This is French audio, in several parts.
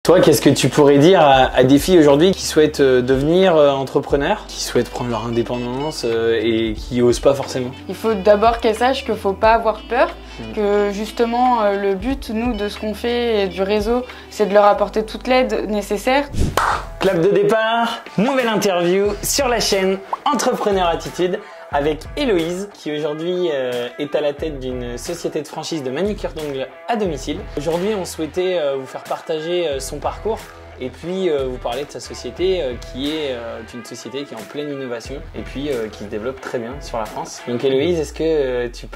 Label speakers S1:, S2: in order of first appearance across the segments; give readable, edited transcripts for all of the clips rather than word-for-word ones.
S1: Toi, qu'est-ce que tu pourrais dire à des filles aujourd'hui qui souhaitent devenir entrepreneurs, qui souhaitent prendre leur indépendance et qui osent pas forcément?
S2: Il faut d'abord qu'elles sachent qu'il ne faut pas avoir peur, que justement le but, nous, de ce qu'on fait et du réseau, c'est de leur apporter toute l'aide nécessaire.
S1: Clap de départ, nouvelle interview sur la chaîne Entrepreneur Attitude avec Héloïse qui aujourd'hui est à la tête d'une société de franchise de manicure d'ongles à domicile. Aujourd'hui, on souhaitait vous faire partager son parcours et puis vous parler de sa société qui est une société qui est en pleine innovation et puis qui se développe très bien sur la France. Donc Héloïse, est-ce que tu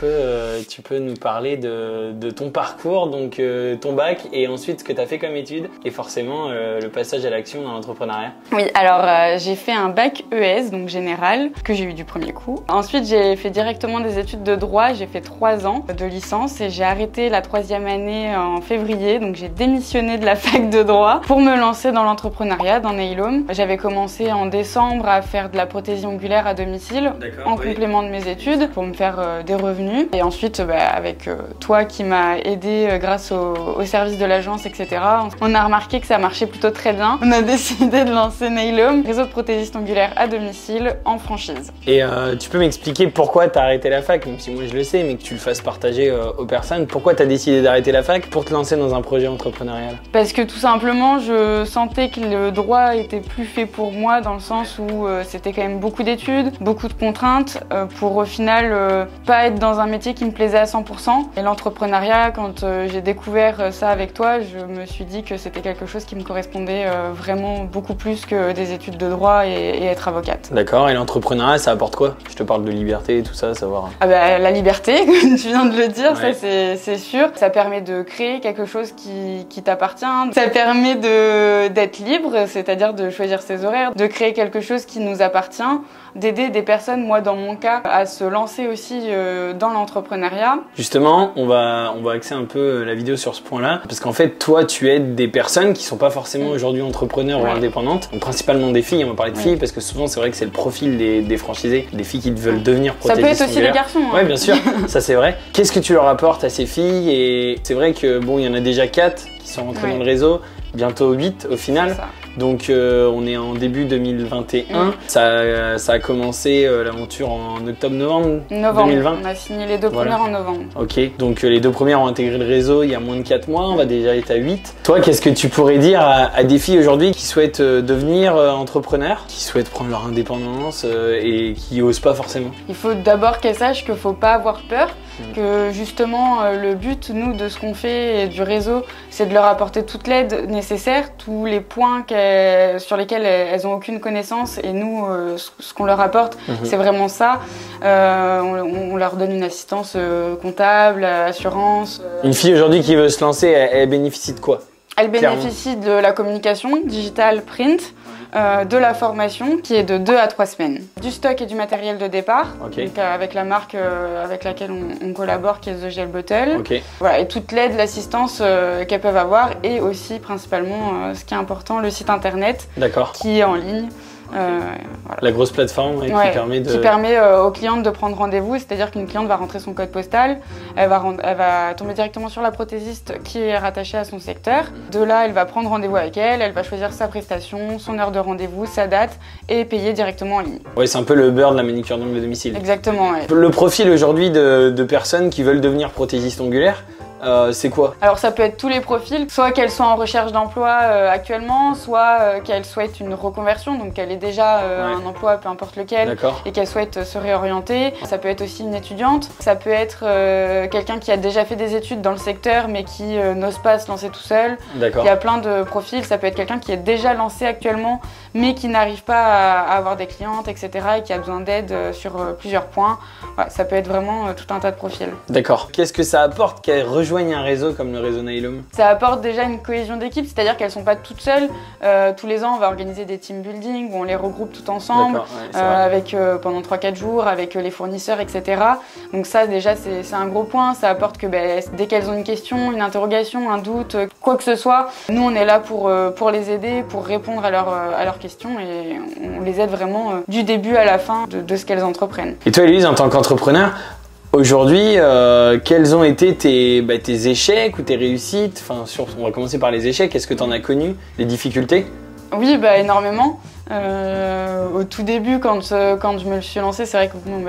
S1: peux nous parler de ton parcours, donc ton bac et ensuite ce que tu as fait comme études et forcément le passage à l'action dans l'entrepreneuriat?
S2: Oui, alors j'ai fait un bac ES, donc général, que j'ai eu du premier coup. Ensuite, j'ai fait directement des études de droit, j'ai fait 3 ans de licence et j'ai arrêté la 3e année en février, donc j'ai démissionné de la fac de droit pour me lancer dans l'entrepreneuriat, dans Nail Home. J'avais commencé en décembre à faire de la prothésie ongulaire à domicile en complément de mes études pour me faire des revenus. Et ensuite, avec toi qui m'as aidé grâce au service de l'agence, etc., on a remarqué que ça marchait plutôt très bien. On a décidé de lancer Nail Home, réseau de prothésistes ongulaires à domicile en franchise.
S1: Et tu peux m'expliquer pourquoi tu as arrêté la fac, même si moi je le sais, mais que tu le fasses partager aux personnes. Pourquoi tu as décidé d'arrêter la fac pour te lancer dans un projet entrepreneurial?
S2: Parce que tout simplement, je sentais que le droit était plus fait pour moi dans le sens où c'était quand même beaucoup d'études, beaucoup de contraintes pour au final pas être dans un métier qui me plaisait à 100%. Et l'entrepreneuriat, quand j'ai découvert ça avec toi, je me suis dit que c'était quelque chose qui me correspondait vraiment beaucoup plus que des études de droit et être avocate. D'accord,
S1: et l'entrepreneuriat ça apporte quoi? Je te parle de liberté et tout ça, savoir.
S2: Ah bah, la liberté, comme tu viens de le dire, ouais. Ça c'est sûr. Ça permet de créer quelque chose qui t'appartient. Ça permet d'être libre, c'est-à-dire de choisir ses horaires, de créer quelque chose qui nous appartient, d'aider des personnes, moi dans mon cas, à se lancer aussi dans l'entrepreneuriat.
S1: Justement, on va axer un peu la vidéo sur ce point-là, parce qu'en fait, toi, tu aides des personnes qui sont pas forcément aujourd'hui entrepreneurs ou indépendantes, donc principalement des filles, on va parler de filles, parce que souvent c'est vrai que c'est le profil des franchisés, des filles qui veulent devenir prothésistes.
S2: Ça peut être aussi les garçons. Hein.
S1: Ouais, bien sûr, ça c'est vrai. Qu'est-ce que tu leur apportes à ces filles? Et c'est vrai que bon, il y en a déjà 4 qui sont rentrés dans le réseau, bientôt 8 au final. Donc on est en début 2021. Ça a commencé l'aventure en octobre-novembre 2020.
S2: On a signé les 2 premières en novembre.
S1: Ok, donc les 2 premières ont intégré le réseau il y a moins de 4 mois, on va déjà être à 8. Toi, qu'est-ce que tu pourrais dire à des filles aujourd'hui qui souhaitent devenir entrepreneurs, qui souhaitent prendre leur indépendance et qui osent pas forcément? Il
S2: faut d'abord qu'elles sachent qu'il faut pas avoir peur, que justement le but, nous, de ce qu'on fait et du réseau, c'est de leur apporter toute l'aide nécessaire, tous les points sur lesquels elles n'ont aucune connaissance et nous, ce qu'on leur apporte, c'est vraiment ça. On leur donne une assistance comptable, assurance.
S1: Une fille aujourd'hui qui veut se lancer, elle bénéficie de quoi?
S2: Elle bénéficie de la communication, digital, print, de la formation qui est de 2 à 3 semaines. Du stock et du matériel de départ, donc avec la marque avec laquelle on collabore qui est The Gel Bottle. Voilà, et toute l'aide, l'assistance qu'elles peuvent avoir et aussi principalement ce qui est important, le site internet qui est en ligne.
S1: Voilà. La grosse plateforme qui
S2: permet aux clientes de prendre rendez-vous, c'est-à-dire qu'une cliente va rentrer son code postal, elle va tomber directement sur la prothésiste qui est rattachée à son secteur. De là, elle va prendre rendez-vous avec elle va choisir sa prestation, son heure de rendez-vous, sa date et payer directement en ligne. Ouais, c'est un peu le beurre de la manicure d'ongles à domicile. Exactement, ouais. Le profil aujourd'hui de personnes qui veulent devenir prothésistes ongulaires, c'est quoi? Alors ça peut être tous les profils, soit qu'elles soient en recherche d'emploi actuellement, soit qu'elles souhaitent une reconversion, donc qu'elle ait déjà un emploi, peu importe lequel, et qu'elle souhaite se réorienter. Ça peut être aussi une étudiante, ça peut être quelqu'un qui a déjà fait des études dans le secteur mais qui n'ose pas se lancer tout seul. Il y a plein de profils, ça peut être quelqu'un qui est déjà lancé actuellement mais qui n'arrive pas à avoir des clientes, etc. et qui a besoin d'aide sur plusieurs points. Ouais, ça peut être vraiment tout un tas de profils. D'accord. Qu'est-ce que ça apporte qu'elles rejoignent un réseau comme le réseau Nail Home? Ça apporte déjà une cohésion d'équipe, c'est-à-dire qu'elles ne sont pas toutes seules. Tous les ans, on va organiser des team building où on les regroupe tout ensemble, pendant 3-4 jours avec les fournisseurs, etc. Donc ça, déjà, c'est un gros point. Ça apporte que dès qu'elles ont une question, une interrogation, un doute, quoi que ce soit, nous, on est là pour les aider, pour répondre à leurs questions et on les aide vraiment du début à la fin de ce qu'elles entreprennent. Et toi, Héloïse, en tant qu'entrepreneur,
S1: Aujourd'hui, quels ont été tes échecs ou tes réussites? Enfin, on va commencer par les échecs. Est-ce que tu en as connu, les difficultés?
S2: Oui, énormément. Au tout début, quand je me suis lancée, c'est vrai que bon,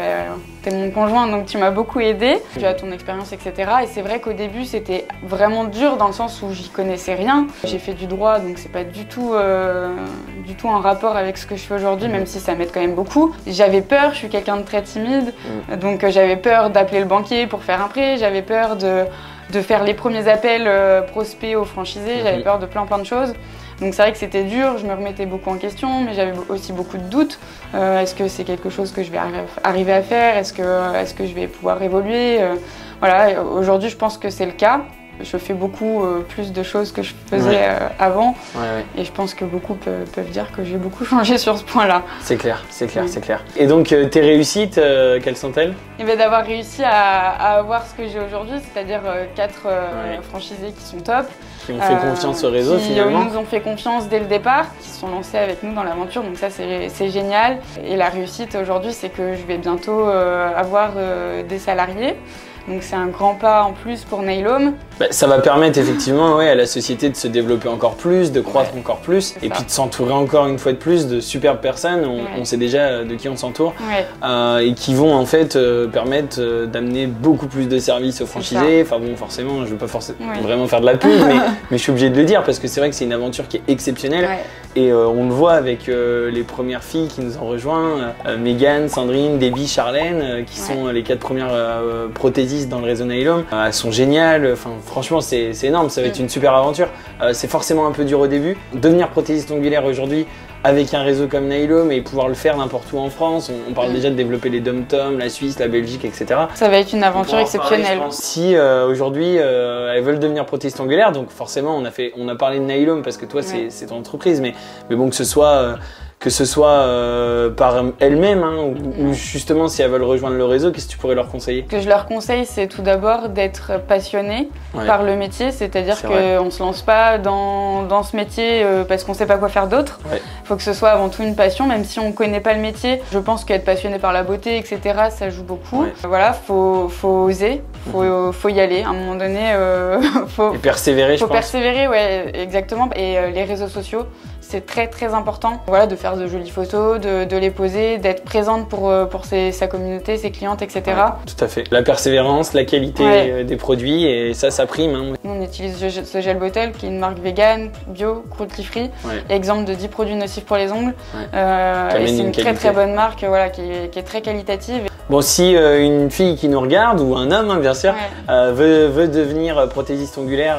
S2: t'es mon conjoint, donc tu m'as beaucoup aidé. Tu as ton expérience, etc. Et c'est vrai qu'au début, c'était vraiment dur dans le sens où j'y connaissais rien. J'ai fait du droit, donc c'est pas du tout en rapport avec ce que je fais aujourd'hui, même si ça m'aide quand même beaucoup. J'avais peur, je suis quelqu'un de très timide, donc j'avais peur d'appeler le banquier pour faire un prêt, j'avais peur de faire les premiers appels prospects aux franchisés, j'avais peur de plein de choses. Donc c'est vrai que c'était dur, je me remettais beaucoup en question, mais j'avais aussi beaucoup de doutes. Est-ce que c'est quelque chose que je vais arriver à faire? Est-ce que je vais pouvoir évoluer? Voilà, aujourd'hui je pense que c'est le cas. Je fais beaucoup plus de choses que je faisais avant. Et je pense que beaucoup peuvent dire que j'ai beaucoup changé sur ce point-là.
S1: C'est clair, c'est clair, c'est clair. Et donc tes réussites, quelles sont-elles?
S2: Et bien d'avoir réussi à avoir ce que j'ai aujourd'hui, c'est-à-dire 4 franchisés qui sont top.
S1: Qui ont fait confiance au réseau finalement.
S2: Qui nous ont fait confiance dès le départ, qui se sont lancés avec nous dans l'aventure, donc ça c'est génial. Et la réussite aujourd'hui, c'est que je vais bientôt avoir des salariés. Donc c'est un grand pas en plus pour Nailhome.
S1: Ça va permettre effectivement à la société de se développer encore plus, de croître encore plus, et puis de s'entourer encore une fois de plus de superbes personnes. On sait déjà de qui on s'entoure, et qui vont en fait permettre d'amener beaucoup plus de services aux franchisés. Enfin bon, forcément, je ne veux pas vraiment faire de la pub, mais je suis obligé de le dire parce que c'est vrai que c'est une aventure qui est exceptionnelle. Et on le voit avec les premières filles qui nous ont rejoints, Mégane, Sandrine, Debbie, Charlène, qui sont les 4 premières prothésistes dans le réseau Nailhome. Elles sont géniales, enfin, franchement c'est énorme, ça va être une super aventure. C'est forcément un peu dur au début. Devenir prothésiste ongulaire aujourd'hui avec un réseau comme Nailhome et pouvoir le faire n'importe où en France, on parle déjà de développer les dom-toms, la Suisse, la Belgique, etc. Ça va être une aventure exceptionnelle. Si aujourd'hui elles veulent devenir prothésiste ongulaire, donc forcément on a parlé de Nailhome parce que toi c'est ton entreprise, mais bon que ce soit par elles-mêmes ou justement si elles veulent rejoindre le réseau, qu'est-ce que tu pourrais leur conseiller? Ce que je leur conseille, c'est tout d'abord d'être passionné par le métier, c'est-à-dire qu'on ne se lance pas dans ce métier parce qu'on ne sait pas quoi faire d'autre. Il faut que ce soit avant tout une passion, même si on ne connaît pas le métier. Je pense qu'être passionné par la beauté, etc., ça joue beaucoup. Voilà, faut oser, faut y aller. À un moment donné, faut persévérer, je pense. Faut persévérer, ouais, exactement. Et les réseaux sociaux, c'est très important. Voilà, de faire de jolies photos, de les poser, d'être présente pour sa communauté, ses clientes, etc. Tout à fait. La persévérance, la qualité des produits, et ça prime. Nous, on utilise ce gel bottle qui est une marque vegan, bio, cruelty free, exemple de 10 produits nocifs pour les ongles. Et c'est une très bonne marque qui est très qualitative. Bon, si une fille qui nous regarde, ou un homme bien sûr, veut devenir prothésiste ongulaire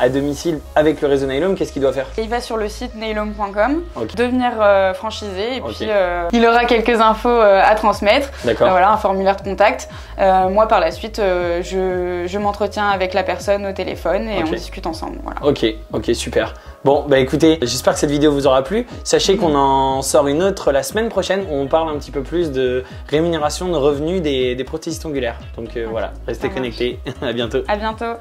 S1: à domicile avec le réseau Nailhome, qu'est-ce qu'il doit faire? Il va sur le site nailhome.com, devenir franchisé, et puis il aura quelques infos à transmettre. Voilà, un formulaire de contact. Moi, par la suite, je m'entretiens avec la personne au téléphone et on discute ensemble. Voilà. Ok, super. Bon, écoutez, j'espère que cette vidéo vous aura plu. Sachez qu'on en sort une autre la semaine prochaine où on parle un petit peu plus de rémunération de revenus des prothésistes ongulaires. Donc voilà, restez connectés. À bientôt. À bientôt.